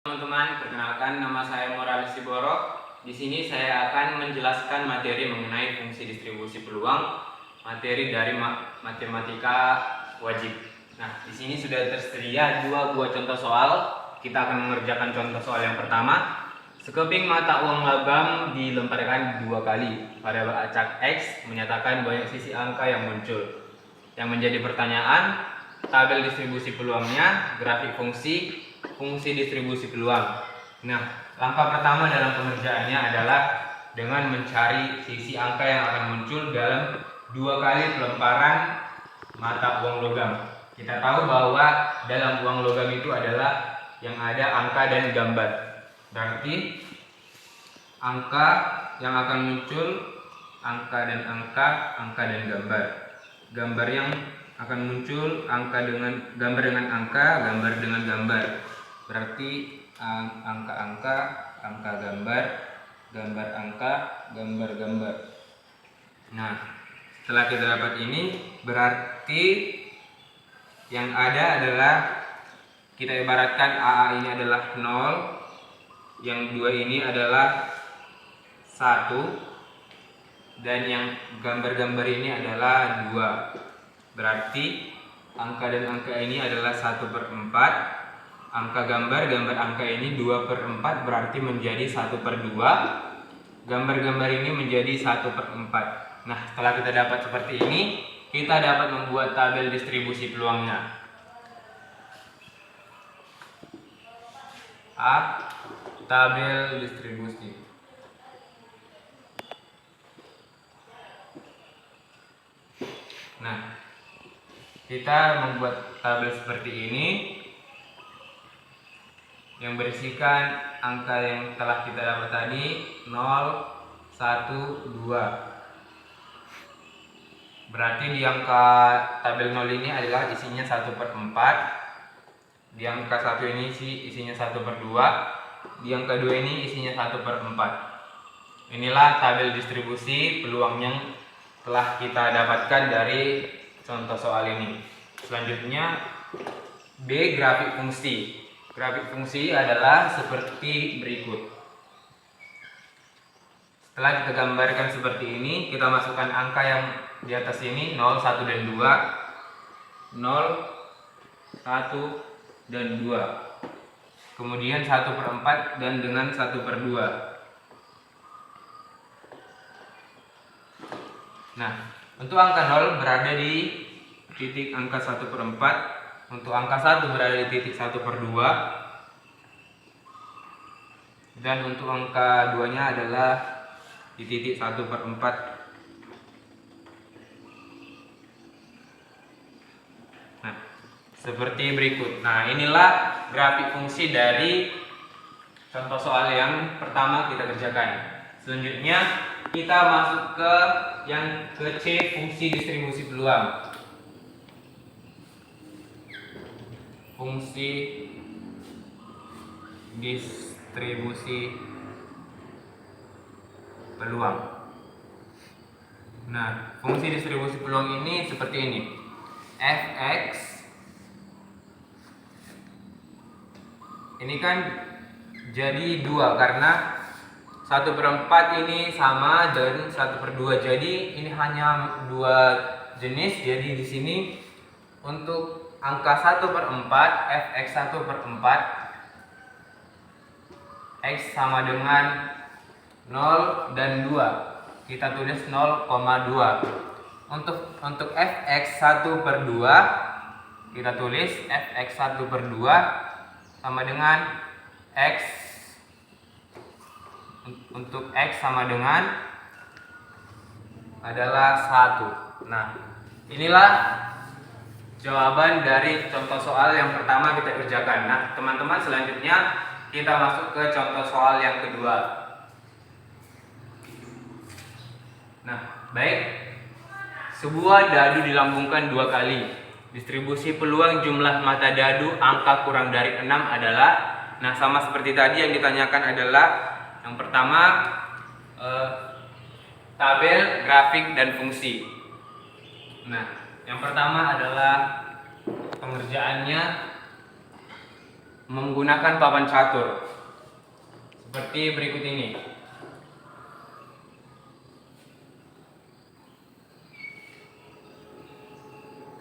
Teman-teman, perkenalkan nama saya Morales Siborok. Di sini saya akan menjelaskan materi mengenai fungsi distribusi peluang, materi dari matematika wajib. Nah, di sini sudah tersedia dua buah contoh soal. Kita akan mengerjakan contoh soal yang pertama. Sekeping mata uang logam dilemparkan 2 kali. Variabel acak X menyatakan banyak sisi angka yang muncul. Yang menjadi pertanyaan, tabel distribusi peluangnya, grafik fungsi distribusi peluang. Nah, langkah pertama dalam pengerjaannya adalah dengan mencari sisi angka yang akan muncul dalam 2 kali pelemparan mata uang logam. Kita tahu bahwa dalam uang logam itu adalah yang ada angka dan gambar. Berarti angka yang akan muncul, angka dan gambar. Gambar yang akan muncul angka dengan gambar dengan angka, gambar dengan gambar. Berarti angka-angka, angka gambar, gambar angka, gambar gambar. Nah, setelah kita dapat ini, berarti yang ada adalah kita ibaratkan AA ini adalah 0, yang 2 ini adalah 1, dan yang gambar-gambar ini adalah 2. Berarti angka dan angka ini adalah 1/4. Angka gambar angka ini 2/4, berarti menjadi 1/2. Gambar-gambar ini menjadi 1/4. Nah, setelah kita dapat seperti ini, kita dapat membuat tabel distribusi peluangnya. A. Tabel distribusi. Nah, kita membuat tabel seperti ini yang berisikan angka yang telah kita dapat tadi 0, 1, 2. Berarti di angka tabel 0 ini adalah isinya 1/4. Di angka 1 ini isinya 1/2. Di angka 2 ini isinya 1/4. Inilah tabel distribusi peluang yang telah kita dapatkan dari contoh soal ini. Selanjutnya B. Grafik fungsi. Grafik fungsi adalah seperti berikut. Setelah kita gambarkan seperti ini, kita masukkan angka yang di atas ini 0, 1, dan 2. 0, 1, dan 2. Kemudian 1/4 dan dengan 1/2. Nah, untuk angka 0 berada di titik angka 1/4. Untuk angka 1 berada di titik 1/2. Dan untuk angka 2 nya adalah di titik 1/4. Nah, seperti berikut. Nah, inilah grafik fungsi dari contoh soal yang pertama kita kerjakan. Selanjutnya kita masuk ke yang ke C, fungsi distribusi peluang. Fungsi distribusi peluang. Nah, fungsi distribusi peluang ini seperti ini. Fx ini kan jadi 2 karena 1/4 ini sama dan 1/2. Jadi ini hanya 2 jenis. Jadi di sini untuk angka 1/4, Fx 1/4, X sama dengan 0 dan 2. Kita tulis 0,2. Untuk Fx 1/2, kita tulis Fx 1/2 sama dengan X. Untuk X sama dengan adalah 1. Nah, inilah jawaban dari contoh soal yang pertama kita kerjakan. Nah, teman-teman, selanjutnya kita masuk ke contoh soal yang kedua. Nah, baik. Sebuah dadu dilambungkan 2 kali. Distribusi peluang jumlah mata dadu angka kurang dari 6 adalah. Nah, sama seperti tadi yang ditanyakan adalah yang pertama tabel, grafik, dan fungsi. Nah, yang pertama adalah pengerjaannya. menggunakan papan catur seperti berikut ini.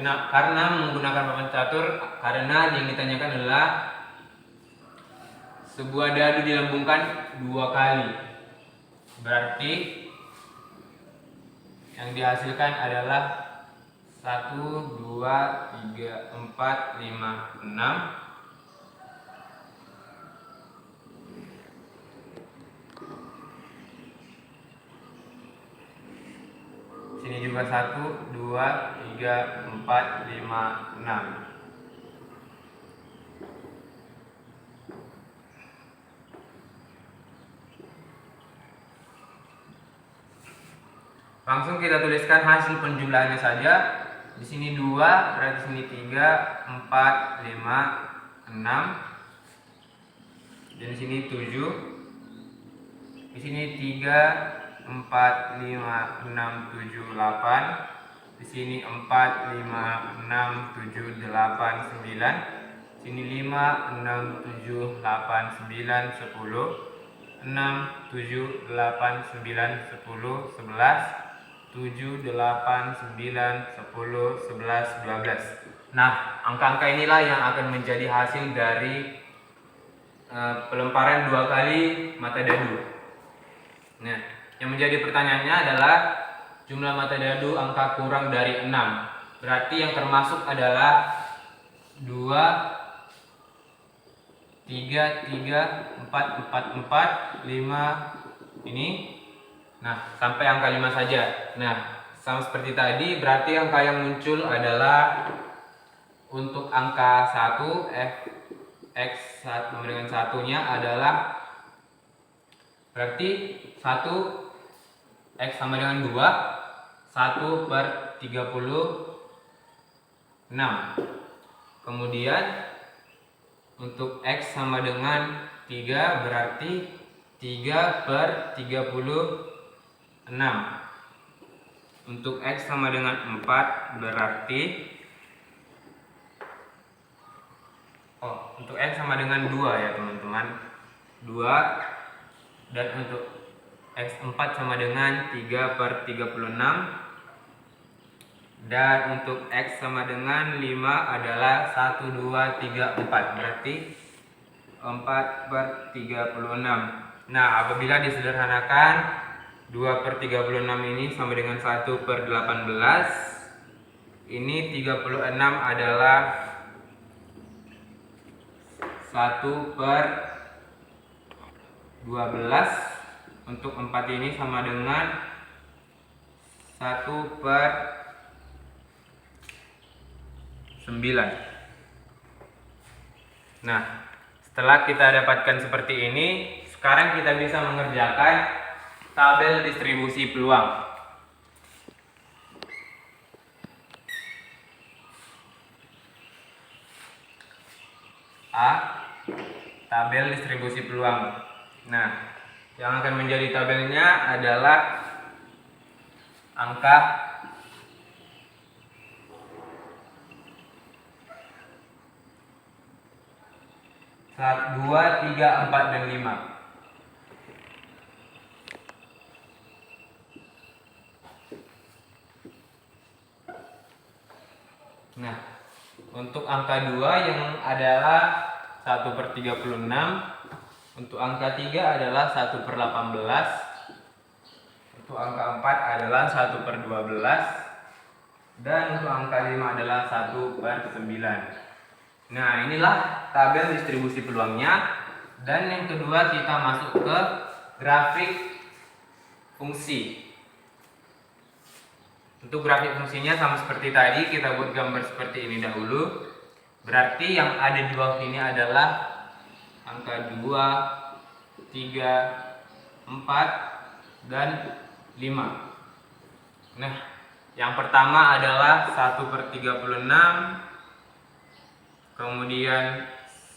Karena menggunakan papan catur, karena yang ditanyakan adalah sebuah dadu dilambungkan 2 kali. Berarti yang dihasilkan adalah 1, 2, 3, 4, 5, 6. Sini juga 1, 2, 3, 4, 5, 6. Langsung kita tuliskan hasil penjumlahannya saja. Di sini 2, berarti sini 3, 4, 5, 6. Dan di sini 7. Di sini 3, 4, 5, 6, 7, 8. Di sini 4, 5, 6, 7, 8, 9. Sini 5, 6, 7, 8, 9, 10. 6, 7, 8, 9, 10, 11. 7, 8, 9, 10, 11, 12. Nah, angka-angka inilah yang akan menjadi hasil dari pelemparan 2 kali mata dadu. Nah, yang menjadi pertanyaannya adalah jumlah mata dadu angka kurang dari 6. Berarti yang termasuk adalah 2, 3, 3, 4, 4, 4, 5 ini. Nah, sampai angka 5 saja. Nah, sama seperti tadi, berarti angka yang muncul adalah untuk angka 1, x sama dengan 1-nya adalah, berarti 1 x sama dengan 2, 1/36. Kemudian untuk x sama dengan 3, berarti 3/36. Untuk x sama dengan 4, berarti untuk x sama dengan 2 ya teman-teman, 2. Dan untuk x4 sama dengan 3/36. Dan untuk x sama dengan 5 adalah 1, 2, 3, 4. Berarti 4/36. Nah, apabila disederhanakan, 2/36 ini sama dengan 1/18. Ini 36 adalah 1/12. Untuk 4 ini sama dengan 1/9. Nah, setelah kita dapatkan seperti ini, sekarang kita bisa mengerjakan tabel distribusi peluang. A. Tabel distribusi peluang. Nah, yang akan menjadi tabelnya adalah angka 2, 3, 4, dan 5. Nah, untuk angka 2 yang adalah 1/36. Untuk angka 3 adalah 1/18. Untuk angka 4 adalah 1/12. Dan untuk angka 5 adalah 1/9. Nah, inilah tabel distribusi peluangnya. Dan yang kedua, kita masuk ke grafik fungsi. Untuk grafik fungsinya sama seperti tadi, kita buat gambar seperti ini dahulu. Berarti yang ada di bawah ini adalah angka 2, 3, 4, dan 5. Nah, yang pertama adalah 1/36, kemudian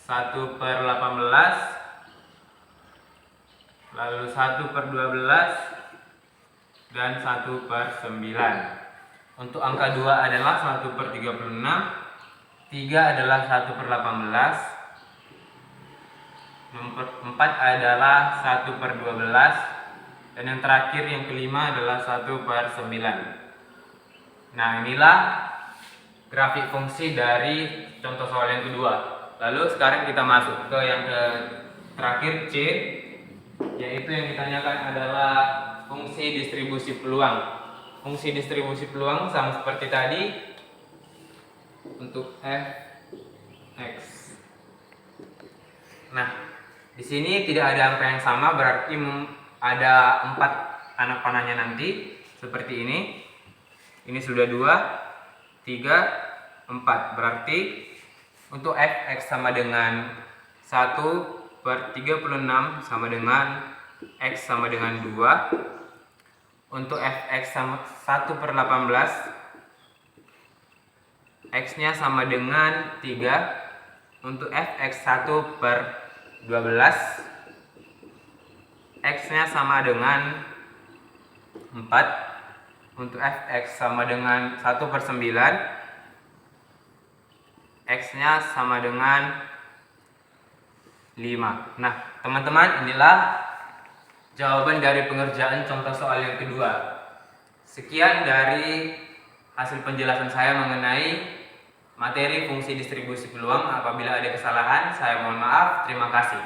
1/18, lalu 1/12, dan 1/9. Untuk angka 2 adalah 1/36, 3 adalah 1/18, Nomor 4 adalah 1/12. Dan yang terakhir, yang kelima adalah 1/9. Nah, inilah grafik fungsi dari contoh soal yang kedua. Lalu sekarang kita masuk ke yang terakhir, C, yaitu yang ditanyakan adalah fungsi distribusi peluang. Fungsi distribusi peluang sama seperti tadi untuk f x. Nah, di sini tidak ada angka yang sama, berarti ada 4 anak panahnya nanti seperti ini. Ini sudah 2, 3, 4. Berarti untuk fx sama dengan 1/36 sama dengan x sama dengan 2. Untuk fx sama 1/18, x-nya sama dengan 3. Untuk fx 1/12, x-nya sama dengan 4. Untuk fx sama dengan 1/9, x-nya sama dengan 5. Nah, teman-teman, inilah jawaban dari pengerjaan contoh soal yang kedua. Sekian dari hasil penjelasan saya mengenai materi fungsi distribusi peluang. Apabila ada kesalahan, saya mohon maaf. Terima kasih.